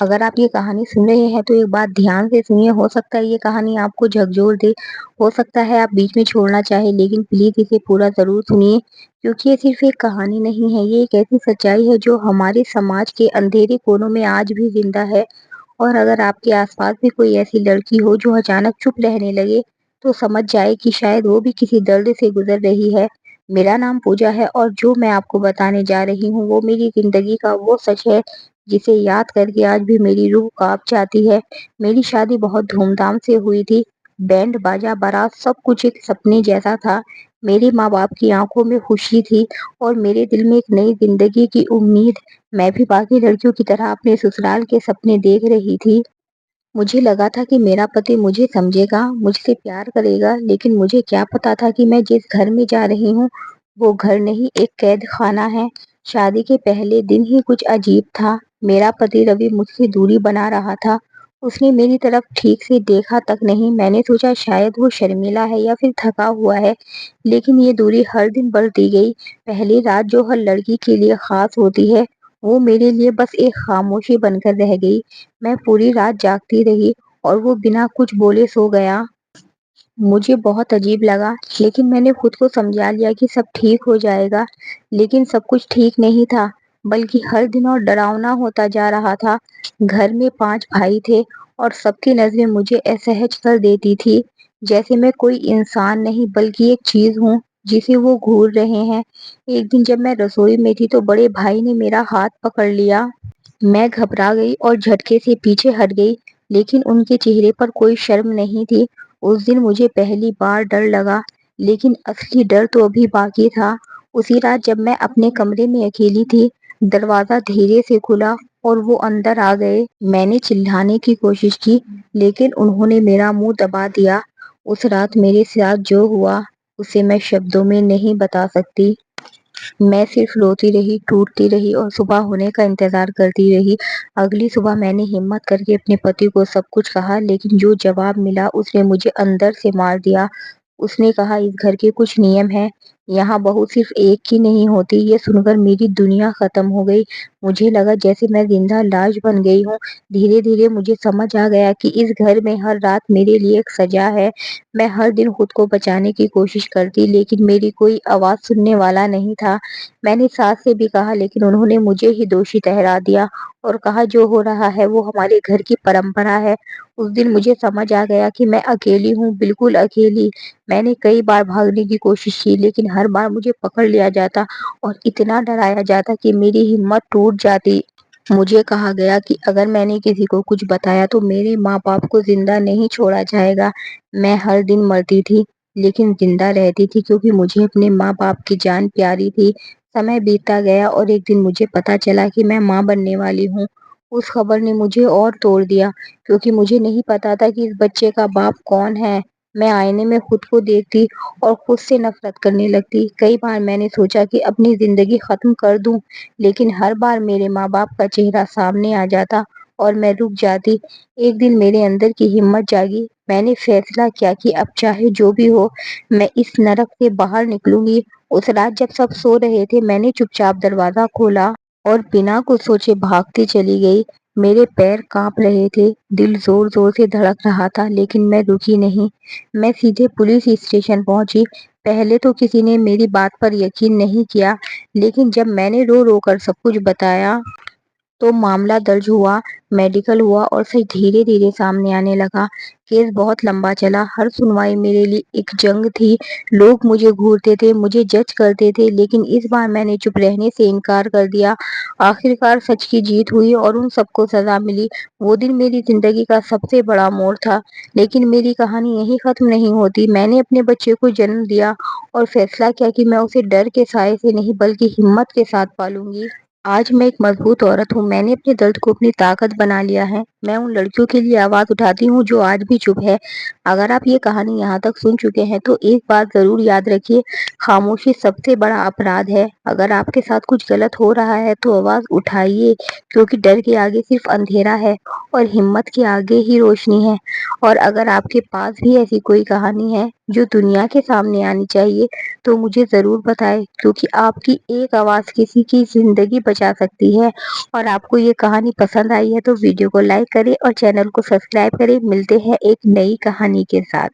اگر آپ یہ کہانی سن رہے ہیں تو ایک بات دھیان سے سنیے، ہو سکتا ہے یہ کہانی آپ کو جھکجھور دے، ہو سکتا ہے آپ بیچ میں چھوڑنا چاہے، لیکن پلیز اسے پورا ضرور سنیے، کیونکہ یہ صرف ایک کہانی نہیں ہے، یہ ایک ایسی سچائی ہے جو ہمارے سماج کے اندھیرے کونوں میں آج بھی زندہ ہے۔ اور اگر آپ کے آس پاس بھی کوئی ایسی لڑکی ہو جو اچانک چپ رہنے لگے، تو سمجھ جائے کہ شاید وہ بھی کسی درد سے گزر رہی ہے۔ میرا نام پوجا ہے، اور جو میں آپ کو بتانے جا رہی ہوں وہ میری زندگی کا وہ سچ ہے جسے یاد کر کے آج بھی میری روح کانپ جاتی ہے۔ میری شادی بہت دھوم دھام سے ہوئی تھی، بینڈ باجا بارات سب کچھ ایک سپنے جیسا تھا۔ میرے ماں باپ کی آنکھوں میں خوشی تھی اور میرے دل میں ایک نئی زندگی کی امید۔ میں بھی باقی لڑکیوں کی طرح اپنے سسرال کے سپنے دیکھ رہی تھی۔ مجھے لگا تھا کہ میرا پتی مجھے سمجھے گا، مجھ سے پیار کرے گا، لیکن مجھے کیا پتا تھا کہ میں جس گھر میں جا رہی ہوں وہ گھر نہیں، ایک قید خانہ ہے۔ شادی کے پہلے دن ہی کچھ عجیب تھا۔ میرا پتی روی مجھ سے دوری بنا رہا تھا۔ اس نے میری طرف ٹھیک سے دیکھا تک نہیں۔ میں نے سوچا شاید وہ شرمیلا ہے یا پھر تھکا ہوا ہے، لیکن یہ دوری ہر دن بڑھتی گئی۔ پہلی رات جو ہر لڑکی کے لیے خاص ہوتی ہے، وہ میرے لیے بس ایک خاموشی بن کر رہ گئی۔ میں پوری رات جاگتی رہی اور وہ بنا کچھ بولے سو گیا۔ مجھے بہت عجیب لگا، لیکن میں نے خود کو سمجھا لیا کہ سب ٹھیک ہو جائے گا۔ لیکن سب کچھ ٹھیک نہیں تھا، بلکہ ہر دن اور ڈراؤنا ہوتا جا رہا تھا۔ گھر میں 5 بھائی تھے اور سب کی نظریں مجھے اسہج کر دیتی تھی، جیسے میں کوئی انسان نہیں بلکہ ایک چیز ہوں جسے وہ گھور رہے ہیں۔ ایک دن جب میں رسوئی میں تھی تو بڑے بھائی نے میرا ہاتھ پکڑ لیا۔ میں گھبرا گئی اور جھٹکے سے پیچھے ہٹ گئی، لیکن ان کے چہرے پر کوئی شرم نہیں تھی۔ اس دن مجھے پہلی بار ڈر لگا، لیکن اصلی ڈر تو ابھی باقی تھا۔ اسی رات جب میں اپنے کمرے میں اکیلی تھی، دروازہ دھیرے سے کھلا اور وہ اندر آ گئے۔ میں نے چلانے کی کوشش کی، لیکن انہوں نے میرا منہ دبا دیا۔ اس رات میرے ساتھ جو ہوا اسے میں شبدوں میں نہیں بتا سکتی۔ میں صرف روتی رہی، ٹوٹتی رہی اور صبح ہونے کا انتظار کرتی رہی۔ اگلی صبح میں نے ہمت کر کے اپنے پتی کو سب کچھ کہا، لیکن جو جواب ملا اس نے مجھے اندر سے مار دیا۔ اس نے کہا اس گھر کے کچھ نیم ہیں، یہاں بہو صرف ایک کی نہیں ہوتی۔ یہ سن کر میری دنیا ختم ہو گئی۔ مجھے لگا جیسے میں زندہ لاش بن گئی ہوں۔ دھیرے دھیرے مجھے سمجھ آ گیا کہ اس گھر میں ہر رات میرے لیے ایک سزا ہے۔ میں ہر دن خود کو بچانے کی کوشش کرتی، لیکن میری کوئی آواز سننے والا نہیں تھا۔ میں نے ساس سے بھی کہا، لیکن انہوں نے مجھے ہی دوشی ٹھہرا دیا اور کہا جو ہو رہا ہے وہ ہمارے گھر کی پرمپرا ہے۔ اس دن مجھے سمجھ آ گیا کہ میں اکیلی ہوں، بالکل اکیلی۔ میں نے کئی بار بھاگنے کی کوشش کی، لیکن ہر بار مجھے پکڑ لیا جاتا اور اتنا ڈرایا جاتا کہ میری ہمت ٹوٹ جاتی۔ مجھے کہا گیا کہ اگر میں نے کسی کو کچھ بتایا تو میرے ماں باپ کو زندہ نہیں چھوڑا جائے گا۔ میں ہر دن مرتی تھی، لیکن زندہ رہتی تھی کیونکہ مجھے اپنے ماں باپ کی جان پیاری تھی۔ سمے بیتتا گیا اور ایک دن مجھے پتا چلا کہ میں ماں بننے والی ہوں۔ اس خبر نے مجھے اور توڑ دیا، کیونکہ مجھے نہیں پتا تھا کہ اس بچے کا باپ کون ہے۔ میں آئینے میں خود کو دیکھتی اور خود سے نفرت کرنے لگتی۔ کئی بار میں نے سوچا کہ اپنی زندگی ختم کر دوں، لیکن ہر بار میرے ماں باپ کا چہرہ سامنے آ جاتا اور میں رک جاتی۔ ایک دن میرے اندر کی ہمت جاگی۔ میں نے فیصلہ کیا کہ اب چاہے جو بھی ہو، میں اس نرک سے باہر نکلوں گی۔ اس رات جب سب سو رہے تھے، میں نے چپ چاپ دروازہ کھولا اور بنا کچھ سوچے بھاگتی چلی گئی۔ میرے پیر کانپ رہے تھے، دل زور زور سے دھڑک رہا تھا، لیکن میں رکی نہیں۔ میں سیدھے پولیس اسٹیشن پہنچی۔ پہلے تو کسی نے میری بات پر یقین نہیں کیا، لیکن جب میں نے رو رو کر سب کچھ بتایا تو معاملہ درج ہوا، میڈیکل ہوا اور سچ دھیرے دھیرے سامنے آنے لگا۔ کیس بہت لمبا چلا۔ ہر سنوائی میرے لیے ایک جنگ تھی۔ لوگ مجھے گھورتے تھے، مجھے جج کرتے تھے، لیکن اس بار میں نے چپ رہنے سے انکار کر دیا۔ آخرکار سچ کی جیت ہوئی اور ان سب کو سزا ملی۔ وہ دن میری زندگی کا سب سے بڑا موڑ تھا، لیکن میری کہانی یہیں ختم نہیں ہوتی۔ میں نے اپنے بچے کو جنم دیا اور فیصلہ کیا کہ میں اسے ڈر کے سائے سے نہیں بلکہ ہمت کے ساتھ پالوں گی۔ آج میں ایک مضبوط عورت ہوں۔ میں نے اپنے درد کو اپنی طاقت بنا لیا ہے۔ میں ان لڑکیوں کے لیے آواز اٹھاتی ہوں جو آج بھی چپ ہے۔ اگر آپ یہ کہانی یہاں تک سن چکے ہیں تو ایک بات ضرور یاد رکھیے، خاموشی سب سے بڑا اپرادھ ہے۔ اگر آپ کے ساتھ کچھ غلط ہو رہا ہے تو آواز اٹھائیے، کیونکہ ڈر کے آگے صرف اندھیرا ہے اور ہمت کے آگے ہی روشنی ہے۔ اور اگر آپ کے پاس بھی ایسی کوئی کہانی ہے جو دنیا کے سامنے آنی چاہیے تو مجھے ضرور بتائیں، کیونکہ آپ کی ایک آواز کسی کی زندگی بچا سکتی ہے۔ اور آپ کو یہ کہانی پسند آئی ہے تو ویڈیو کو لائک کریں اور چینل کو سبسکرائب کریں۔ ملتے ہیں ایک نئی کہانی کے ساتھ۔